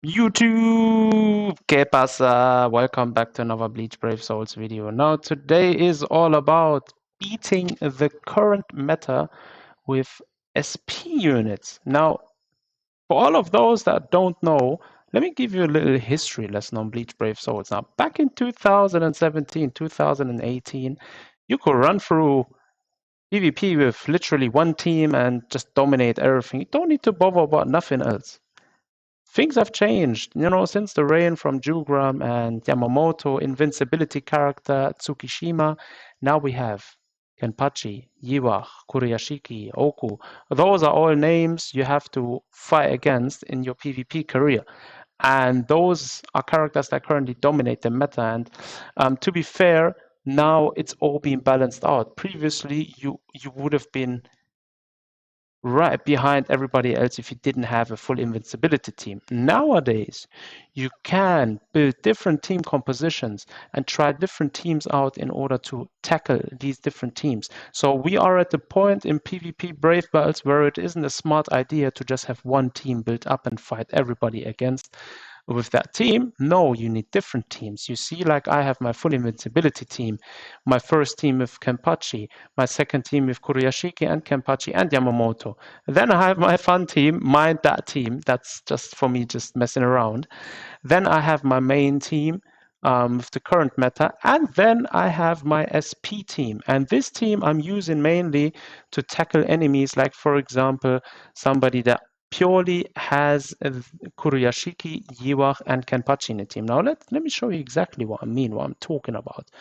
YouTube, ¿qué pasa? Welcome back to another Bleach Brave Souls video. Now, today is all about beating the current meta with SP units. Now, for all of those that don't know, let me give you a little history lesson on Bleach Brave Souls. Now, back in 2017, 2018, you could run through PvP with literally one team and just dominate everything. You don't need to bother about nothing else. Things have changed, since the reign from Jugram and Yamamoto, invincibility character Tsukishima. Now we have Kenpachi, Yiwa, Kuriyashiki, Oku. Those are all names you have to fight against in your PvP career. And those are characters that currently dominate the meta. And to be fair, now it's all being balanced out. Previously, you would have been right behind everybody else if you didn't have a full invincibility team. Nowadays, you can build different team compositions and try different teams out in order to tackle these different teams. So we are at the point in PvP Brave Battles where it isn't a smart idea to just have one team built up and fight everybody against with that team. No, you need different teams. You see, like I have my full invincibility team, my first team with Kenpachi, my second team with Kuriyashiki and Kenpachi and Yamamoto. Then I have my fun team, mind that team. That's just for me, just messing around. Then I have my main team with the current meta, and then I have my SP team. And this team I'm using mainly to tackle enemies, like for example, somebody that purely has Kuriyashiki, Yiwach, and Kenpachi in the team. Now let me show you exactly what I mean, what I'm talking about.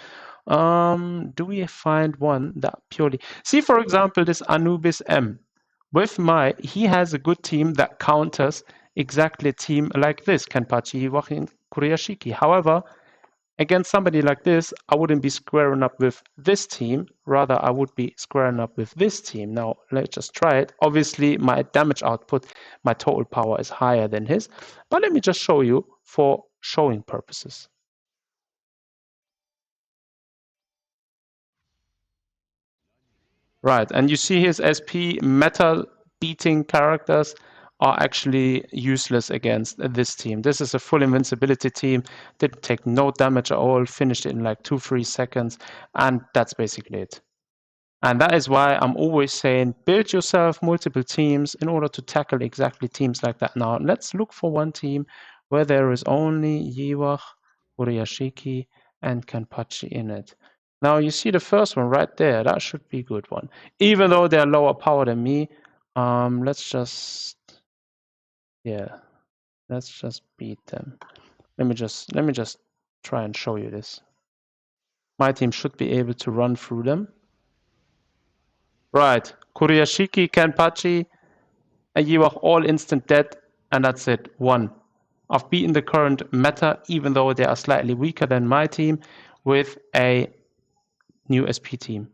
Do we find one that purely... See, for example, this Anubis M. He has a good team that counters exactly a team like this, Kenpachi, Yiwach, and Kuriyashiki. However, against somebody like this, I wouldn't be squaring up with this team. Rather, I would be squaring up with this team. Now, let's just try it. Obviously, my damage output, my total power is higher than his. But let me just show you for showing purposes. Right, and you see his SP metal beating characters are actually useless against this team. This is a full invincibility team, didn't take no damage at all, finished it in like 2-3 seconds, and that's basically it. And that is why I'm always saying build yourself multiple teams in order to tackle exactly teams like that. Now let's look for one team where there is only Yiwach, Uriyashiki, and Kenpachi in it. Now you see the first one right there. That should be a good one. Even though they're lower power than me, let's just beat them. Let me just try and show you this. My team should be able to run through them. Right, Kuriyashiki, Kenpachi, and you are all instant dead, and that's it. One. I've beaten the current meta, even though they are slightly weaker than my team, with a new SP team.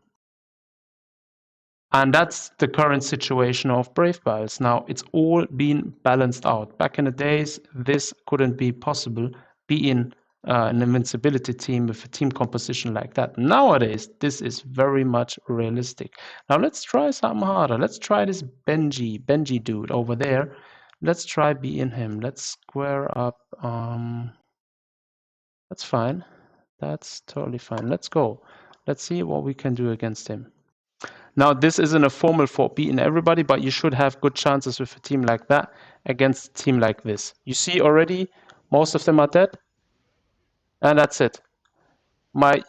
And that's the current situation of Brave Battles. Now, it's all been balanced out. Back in the days, this couldn't be possible, being an invincibility team with a team composition like that. Nowadays, this is very much realistic. Now, let's try something harder. Let's try this Benji dude over there. Let's try beating him. Let's square up. That's fine. That's totally fine. Let's go. Let's see what we can do against him. Now, this isn't a formal for beating everybody, but you should have good chances with a team like that against a team like this. You see already, most of them are dead. And that's it. My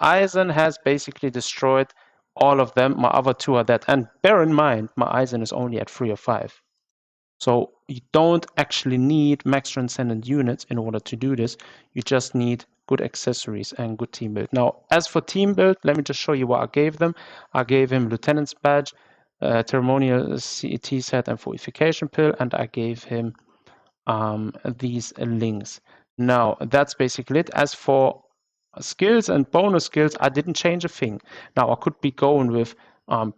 Aizen has basically destroyed all of them. My other two are dead. And bear in mind, my Aizen is only at 3 or 5. So you don't actually need max transcendent units in order to do this. You just need good accessories and good team build. Now, as for team build, let me just show you what I gave them. I gave him Lieutenant's Badge, Ceremonial CET set and Fortification Pill, and I gave him these links. Now, that's basically it. As for skills and bonus skills, I didn't change a thing. Now, I could be going with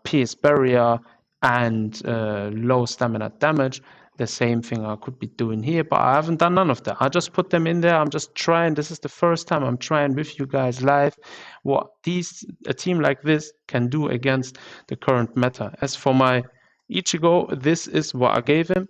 Pierce Barrier and low stamina damage. The same thing I could be doing here, but I haven't done none of that. I just put them in there. I'm just trying. This is the first time I'm trying with you guys live what a team like this can do against the current meta. As for my Ichigo, this is what I gave him.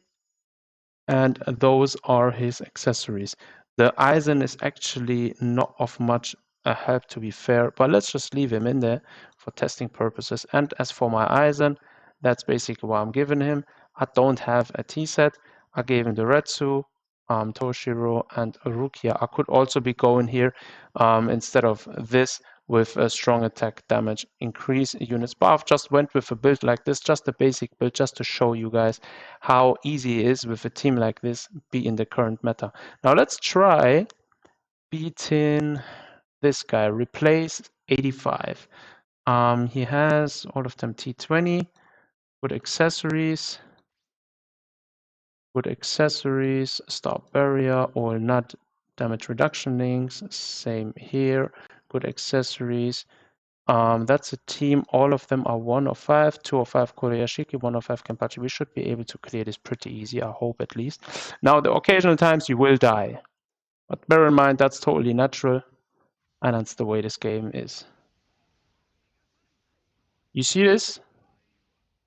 and those are his accessories. The Eisen is actually not of much help, to be fair, but let's just leave him in there for testing purposes. And as for my Eisen, that's basically what I'm giving him. I don't have a T-set. I gave him the Retsu, Toshiro, and Rukia. I could also be going here instead of this with a strong attack damage increase units. But I've just went with a build like this, just a basic build, just to show you guys how easy it is with a team like this be in the current meta. Now let's try beating this guy, replace 85. He has all of them T20, good accessories, stop barrier, or not damage reduction links, same here, good accessories. That's a team. All of them are 1 of 5, 2 of 5 Koreashiki, 1 of 5 Kenpachi. We should be able to clear this pretty easy, I hope at least. Now, the occasional times you will die. But bear in mind, that's totally natural. And that's the way this game is. You see this?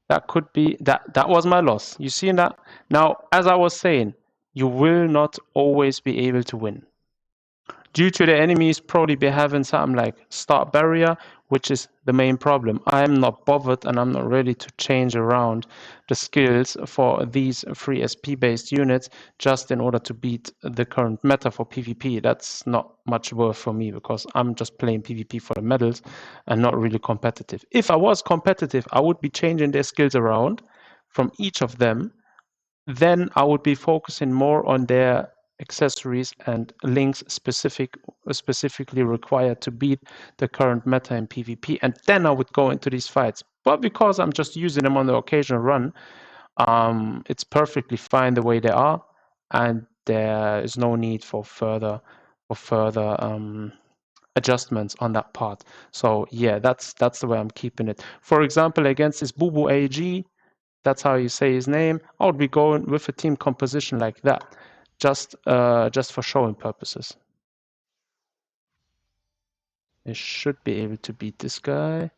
That could be, that was my loss. You see that? Now, as I was saying, you will not always be able to win. Due to the enemies probably be having something like start barrier, which is the main problem. I'm not bothered and I'm not ready to change around the skills for these free SP based units just in order to beat the current meta for PvP. That's not much worth for me because I'm just playing PvP for the medals and not really competitive. If I was competitive, I would be changing their skills around from each of them. Then I would be focusing more on their accessories and links specifically required to beat the current meta in PvP, and then I would go into these fights. But because I'm just using them on the occasional run, it's perfectly fine the way they are, and there is no need for further adjustments on that part. So yeah, that's the way I'm keeping it. For example, against this Bubu AG, that's how you say his name, I would be going with a team composition like that, just for showing purposes. They should be able to beat this guy.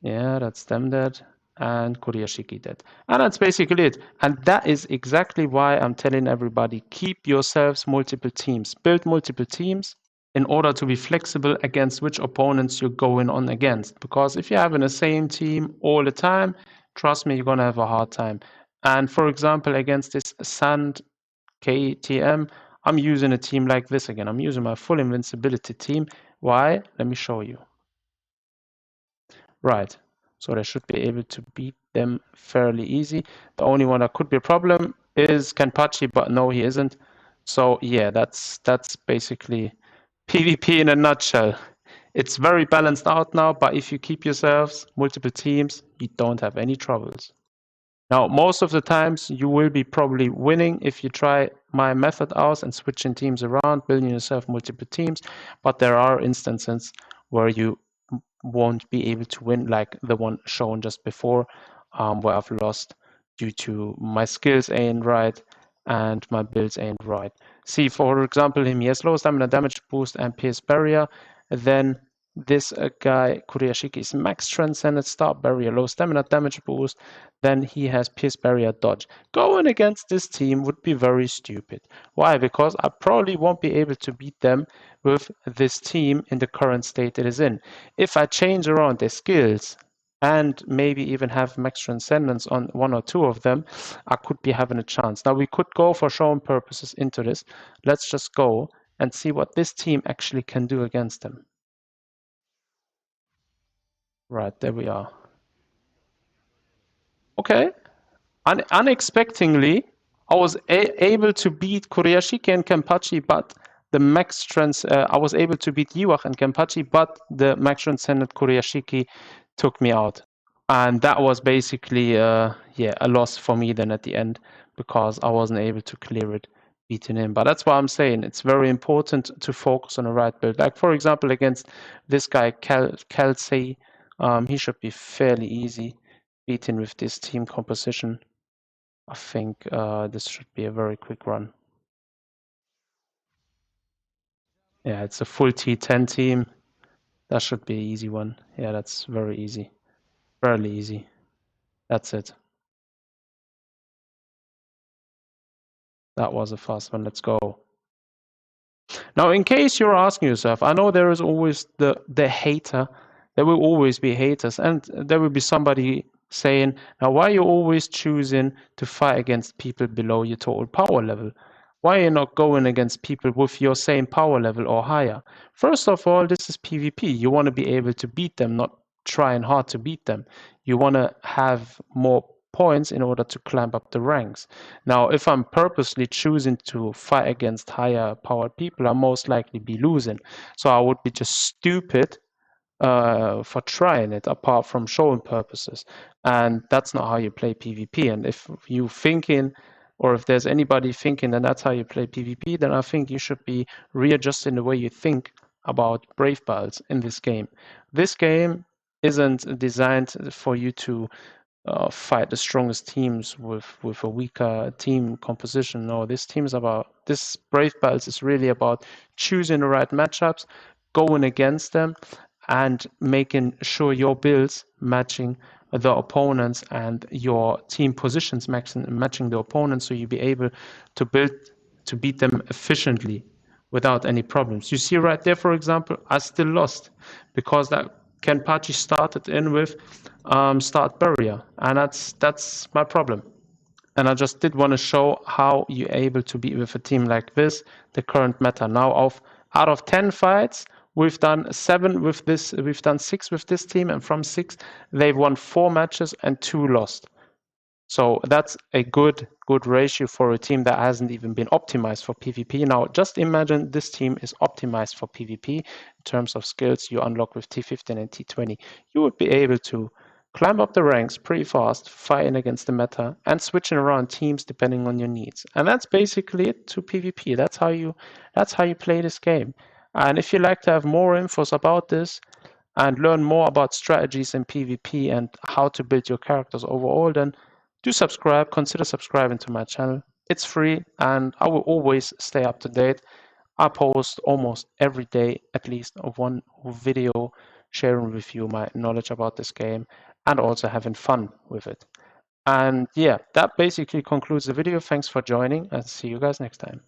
Yeah, that's them dead. And Kuriyashiki dead. And that's basically it. And that is exactly why I'm telling everybody, keep yourselves multiple teams. Build multiple teams in order to be flexible against which opponents you're going on against. Because if you're having the same team all the time, trust me, you're going to have a hard time. And for example, against this Sand KTM, I'm using a team like this again. I'm using my full invincibility team. Why? Let me show you. Right. So they should be able to beat them fairly easy. The only one that could be a problem is Kenpachi, but no, he isn't. So yeah, that's basically PvP in a nutshell. It's very balanced out now, but if you keep yourselves multiple teams, you don't have any troubles. Now, most of the times you will be probably winning if you try my method out and switching teams around, building yourself multiple teams, but there are instances where you won't be able to win, like the one shown just before, where I've lost due to my skills ain't right and my builds ain't right. See, for example, him, he has low stamina damage boost and pierce barrier. Then this guy, Kuriyashiki, is max transcendent start barrier, low stamina damage boost. Then he has pierce barrier dodge. Going against this team would be very stupid. Why? Because I probably won't be able to beat them with this team in the current state it is in. If I change around their skills and maybe even have max transcendence on 1 or 2 of them, I could be having a chance. Now we could go for showing purposes into this. Let's just go and see what this team actually can do against them. Right, there we are. Okay, unexpectedly, I was able to beat Kuriyashiki and Kenpachi, but the I was able to beat Iwak and Kenpachi, but the max transcendent Kuriyashiki took me out. And that was basically a loss for me then at the end, because I wasn't able to clear it beating him. But that's why I'm saying it's very important to focus on the right build. Like for example, against this guy Kelsey, he should be fairly easy beating with this team composition. I think this should be a very quick run. Yeah, it's a full T10 team. That should be an easy one. Yeah, that's very easy. Fairly easy. That's it. That was a fast one. Let's go. Now, in case you're asking yourself, I know there is always the hater. There will always be haters, and there will be somebody saying, now, why are you always choosing to fight against people below your total power level? Why are you not going against people with your same power level or higher? First of all, this is PvP. You want to be able to beat them, not trying hard to beat them. You want to have more points in order to climb up the ranks. Now, if I'm purposely choosing to fight against higher powered people, I'll most likely be losing. So I would be just stupid for trying it, apart from showing purposes. And that's not how you play PvP. And if you thinking, or if there's anybody thinking that that's how you play PvP, then I think you should be readjusting the way you think about brave battles in this game. This game isn't designed for you to fight the strongest teams with a weaker team composition. No, this brave battles is really about choosing the right matchups, going against them, and making sure your builds matching the opponents and your team positions matching the opponents, so you'll be able to build to beat them efficiently without any problems. You see right there, for example, I still lost because that Kenpachi started in with start barrier, and that's my problem. And I just did want to show how you're able to be with a team like this, the current meta. Now, out of 10 fights, we've done 7 with this, we've done 6 with this team, and from 6, they've won 4 matches and 2 lost. So that's a good ratio for a team that hasn't even been optimized for PvP. Now, just imagine this team is optimized for PvP in terms of skills you unlock with T15 and T20. You would be able to climb up the ranks pretty fast, fighting against the meta, and switching around teams depending on your needs. And that's basically it to PvP. That's how you play this game. And if you'd like to have more infos about this and learn more about strategies in PvP and how to build your characters overall, then do subscribe. Consider subscribing to my channel. It's free, and I will always stay up to date. I post almost every day at least one video sharing with you my knowledge about this game and also having fun with it. And yeah, that basically concludes the video. Thanks for joining, and see you guys next time.